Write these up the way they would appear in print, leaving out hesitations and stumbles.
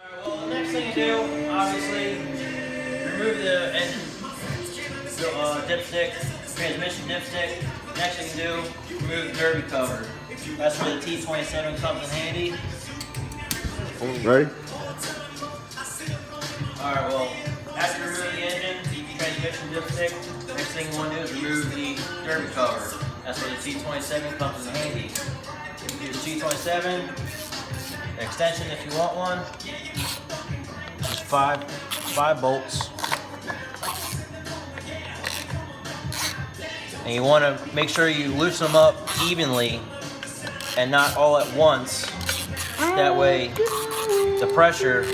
Alright, well, the next thing you do, obviously, remove the engine dipstick, transmission dipstick. Next thing you do, remove the derby cover. That's where the T27 comes in handy. Ready? Alright, well, after you remove the engine, transmission dipstick, next thing you want to do is remove the derby cover. That's where the T27 comes in handy. Use the T27, extension if you want one. Just five bolts. And you want to make sure you loosen them up evenly and not all at once. That way the pressure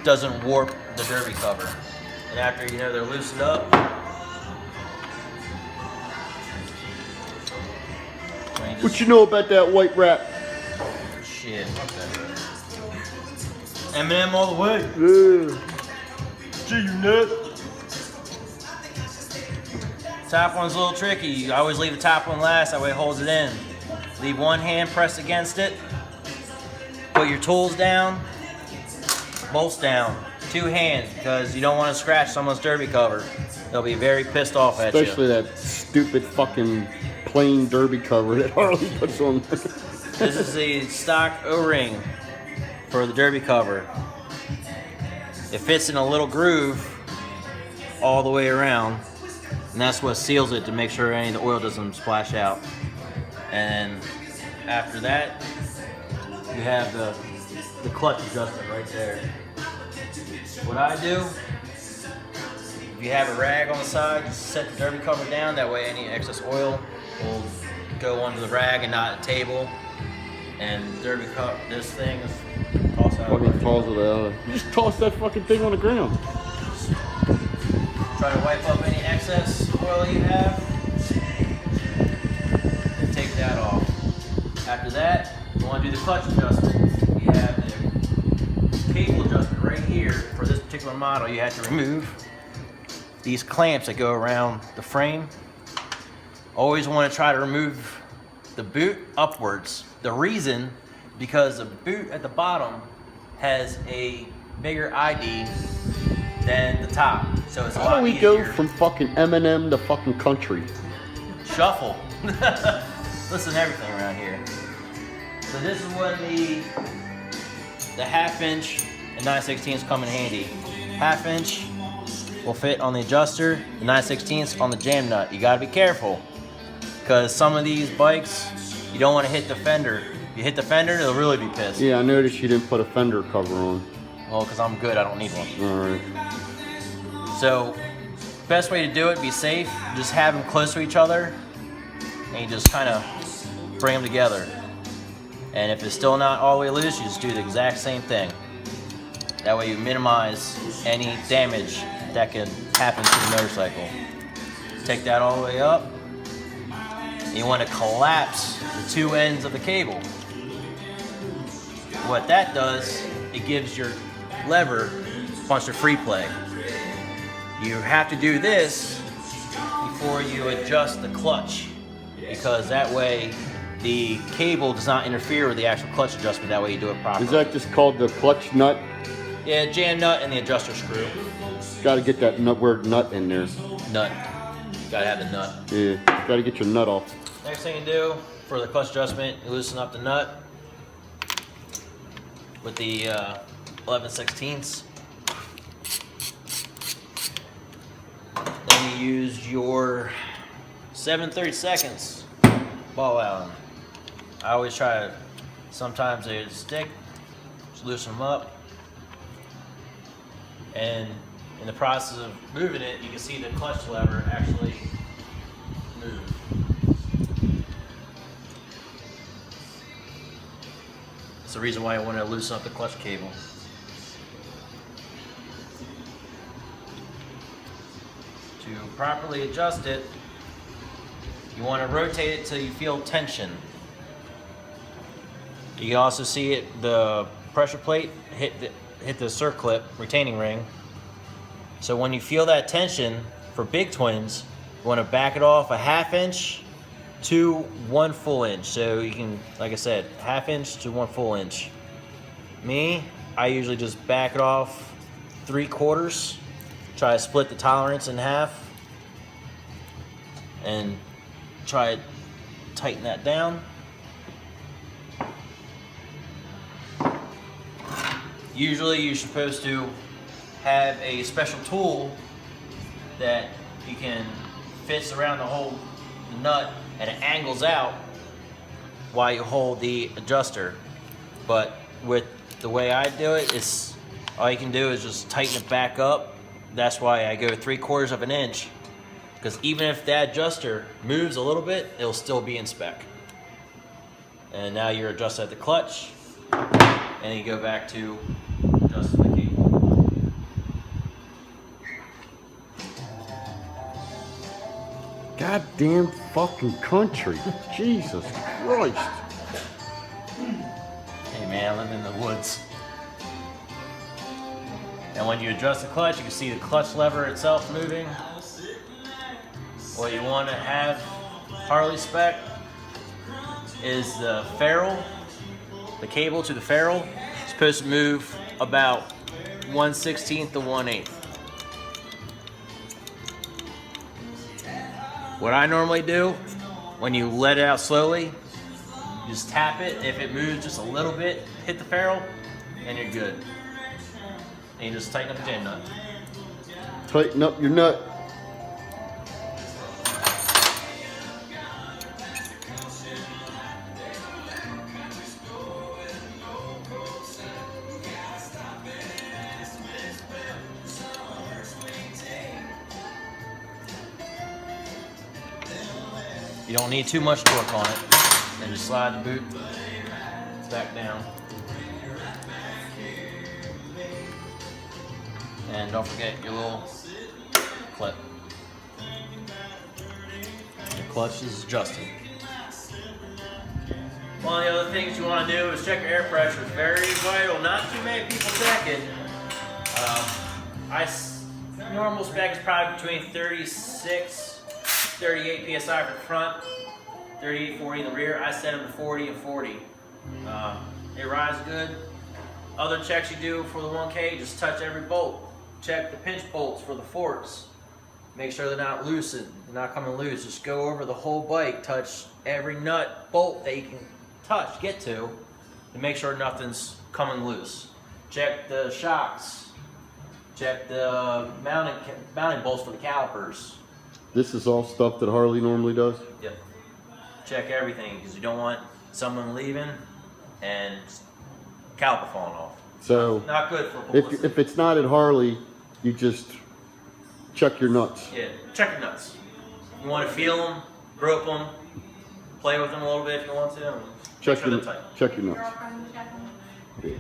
doesn't warp the derby cover. And after you know they're loosened up, what you know about that white wrap? Shit. M&M all the way. Gee, you nut. Top one's a little tricky. I always leave the top one last, that way it holds it in. Leave one hand pressed against it. Put your tools down, bolts down. 2 hands, because you don't want to scratch someone's derby cover. They'll be very pissed off at you. Especially that stupid fucking plain derby cover that Harley puts on. This is the stock O-ring for the derby cover. It fits in a little groove all the way around, and that's what seals it to make sure any of the oil doesn't splash out. And after that, you have the clutch adjustment right there. What I do, if you have a rag on the side, just set the derby cover down. That way any excess oil will go under the rag and not a table. And derby cup, this thing is toss out. Fucking toss it out. You just toss that fucking thing on the ground. Try to wipe up any excess oil you have. And take that off. After that, you want to do the clutch adjustment. You have the cable adjustment right here. For this particular model, you have to remove these clamps that go around the frame. Always want to try to remove the boot upwards. The reason, because the boot at the bottom has a bigger ID than the top, so it's a lot easier. How do we go from fucking M&M to fucking country? Shuffle. Listen to everything around here. So this is when the 1/2 inch and 9/16 come in handy. 1/2 inch will fit on the adjuster, the 9/16 on the jam nut. You gotta be careful, because some of these bikes, you don't want to hit the fender. If you hit the fender, they'll really be pissed. Yeah, I noticed you didn't put a fender cover on. Well, because I'm good, I don't need one. Alright. So, best way to do it, be safe, just have them close to each other, and you just kind of bring them together. And if it's still not all the way loose, you just do the exact same thing. That way you minimize any damage that could happen to the motorcycle. Take that all the way up. You want to collapse the 2 ends of the cable. What that does, it gives your lever a bunch of free play. You have to do this before you adjust the clutch, because that way the cable does not interfere with the actual clutch adjustment. That way you do it properly. Is that just called the clutch nut? Yeah, jam nut and the adjuster screw. Gotta get that word nut in there. Nut. Gotta have the nut. Yeah, gotta get your nut off. Next thing you do for the clutch adjustment, you loosen up the nut with the 11/16. Then you use your 7/32 ball Allen. I always try to, sometimes they stick, just loosen them up. And in the process of moving it, you can see the clutch lever actually move. That's the reason why I want to loosen up the clutch cable. To properly adjust it, you want to rotate it till you feel tension. You can also see it, the pressure plate hit the circlip retaining ring. So when you feel that tension, for big twins, you want to back it off a 1/2 inch to 1 full inch. So you can, like I said, 1/2 inch to 1 full inch. Me, I usually just back it off 3/4, try to split the tolerance in half, and try to tighten that down. Usually you're supposed to have a special tool that you can fits around the whole nut and it angles out while you hold the adjuster. But with the way I do it, it's all you can do is just tighten it back up. That's why I go 3/4 of an inch, because even if that adjuster moves a little bit, it'll still be in spec. And now you're adjusting at the clutch, and you go back to adjusting the key. Goddamn fucking country. Jesus Christ. Hey man, I live in the woods. And when you adjust the clutch, you can see the clutch lever itself moving. What you want to have Harley spec is the ferrule, the cable to the ferrule. It's supposed to move about 1/16 to 1/8. What I normally do, when you let it out slowly, you just tap it. If it moves just a little bit, hit the ferrule, and you're good. And you just tighten up the jam nut. Tighten up your nut. You don't need too much torque on it. Then just slide the boot back down. And don't forget your little clip. Your clutch is adjusted. One of the other things you want to do is check your air pressure. It's very vital. Not too many people check it. Normal spec is probably between 36, 38 psi for the front, 38, 40 in the rear. I set them to 40 and 40. It rides good. Other checks you do for the 1K, just touch every bolt. Check the pinch bolts for the forks. Make sure they're not loosened, they're not coming loose. Just go over the whole bike, touch every nut, bolt that you can touch, get to make sure nothing's coming loose. Check the shocks. Check the mounting bolts for the calipers. This is all stuff that Harley normally does? Yep. Check everything, because you don't want someone leaving and caliper falling off. So not good for publicity. if it's not at Harley, you just check your nuts. Yeah, check your nuts. You want to feel them, grope them, play with them a little bit if you want to. Check your nuts. Yeah.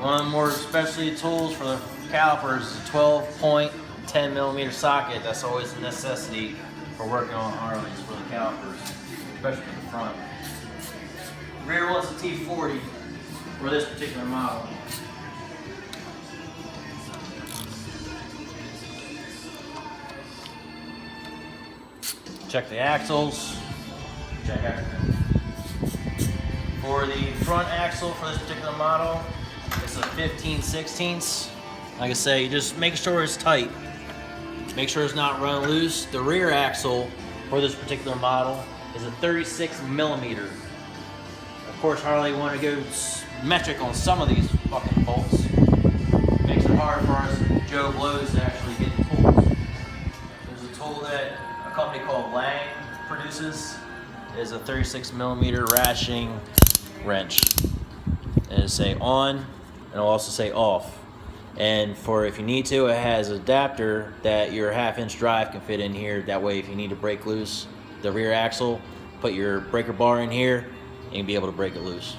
One of the more specialty tools for the calipers is a 12-point 10mm socket. That's always a necessity for working on Harleys for the calipers, especially for the front. The rear one's a T40 for this particular model. Check the axles. Check everything. For the front axle for this particular model, it's a 15/16. Like I say, you just make sure it's tight. Make sure it's not running loose. The rear axle for this particular model is a 36mm. Of course, Harley want to go metric on some of these fucking bolts. Makes it hard for us Joe Blows to actually get the tools. There's a tool that a company called Lang produces. It is a 36mm ratcheting wrench. And it'll say on, and it'll also say off. And for if you need to, it has an adapter that your 1/2-inch drive can fit in here. That way, if you need to break loose the rear axle, put your breaker bar in here and you'll be able to break it loose.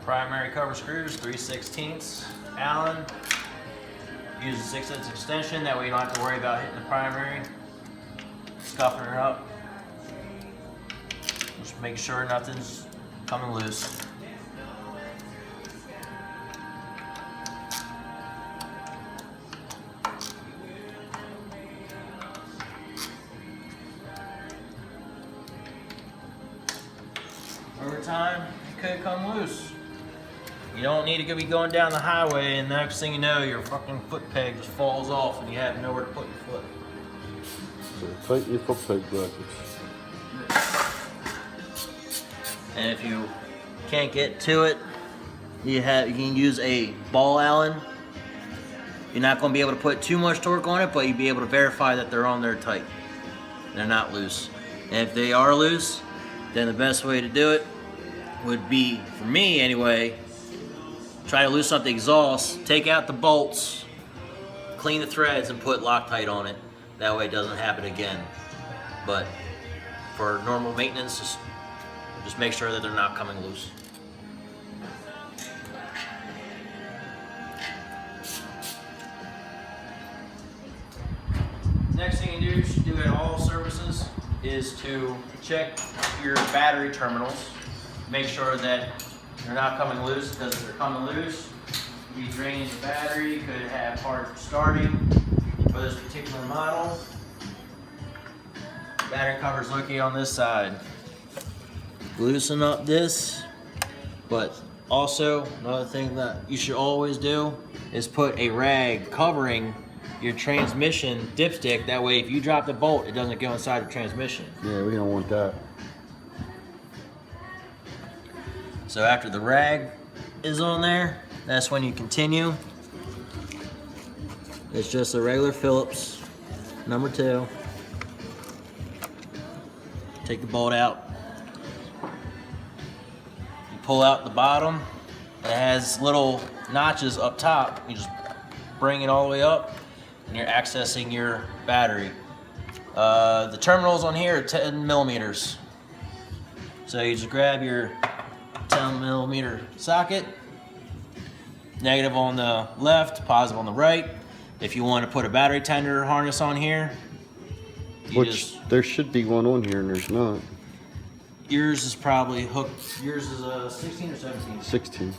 Primary cover screws, 3/16 Allen. Use a 6/8 extension, that way you don't have to worry about hitting the primary, scuffing her up. Just make sure nothing's coming loose. Over time, it could come loose. You don't need to be going down the highway and the next thing you know, your fucking foot peg just falls off and you have nowhere to put your foot. So tighten your foot peg brackets. And if you can't get to it, you can use a ball Allen. You're not going to be able to put too much torque on it, but you'll be able to verify that they're on there tight. They're not loose. And if they are loose, then the best way to do it would be, for me anyway, try to loosen up the exhaust, take out the bolts, clean the threads, and put Loctite on it. That way it doesn't happen again. But for normal maintenance, just make sure that they're not coming loose. Next thing you should do at all services is to check your battery terminals. Make sure that they're not coming loose, because if they're coming loose, you drain the battery, could have hard starting. For this particular model, battery cover is located on this side. Loosen up this, but also another thing that you should always do is put a rag covering your transmission dipstick. That way if you drop the bolt, it doesn't go inside the transmission. Yeah, we don't want that. So after the rag is on there, that's when you continue. It's just a regular Phillips number 2. Take the bolt out. You pull out the bottom. It has little notches up top. You just bring it all the way up and you're accessing your battery. The terminals on here are 10 millimeters. So you just grab your 10 millimeter socket, negative on the left, positive on the right. If you want to put a battery tender harness on here, there should be one on here and there's not. Yours is probably hooked. Yours is a 16 or 17? 16.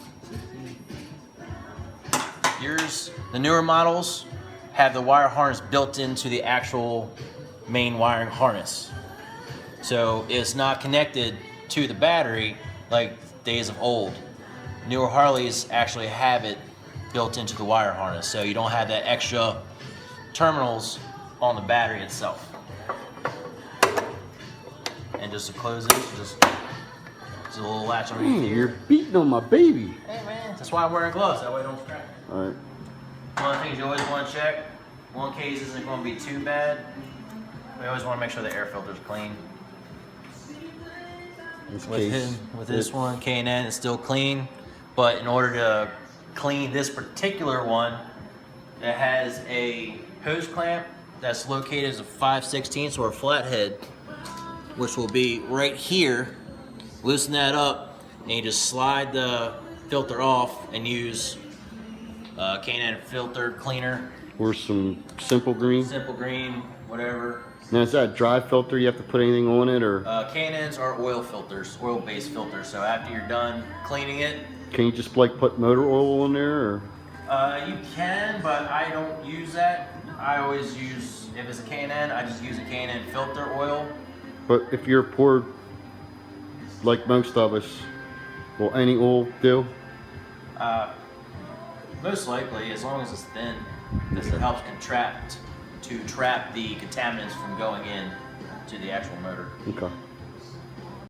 Yours, the newer models have the wire harness built into the actual main wiring harness. So it's not connected to the battery like days of old. Newer Harleys actually have it built into the wire harness, so you don't have that extra terminals on the battery itself. And just to close this, just a little latch underneath here. You're beating on my baby. Hey man, that's why I'm wearing gloves, that way I don't scratch. Alright. One of the things you always want to check, one case isn't going to be too bad. We always want to make sure the air filter's clean. With this one, K&N is still clean, but in order to clean this particular one, it has a hose clamp that's located as a 5/16 or a flathead, which will be right here. Loosen that up, and you just slide the filter off and use K&N filter cleaner. Or some Simple Green. Simple Green, whatever. Now is that a dry filter? You have to put anything on it, or? K&Ns are oil filters, oil-based filters. So after you're done cleaning it, can you just like put motor oil on there, or? You can, but I don't use that. I always use, if it's a K&N, I just use a K&N filter oil. But if you're poor, like most of us, will any oil do? Most likely, as long as it's thin, because it helps trap the contaminants from going in to the actual motor. Okay.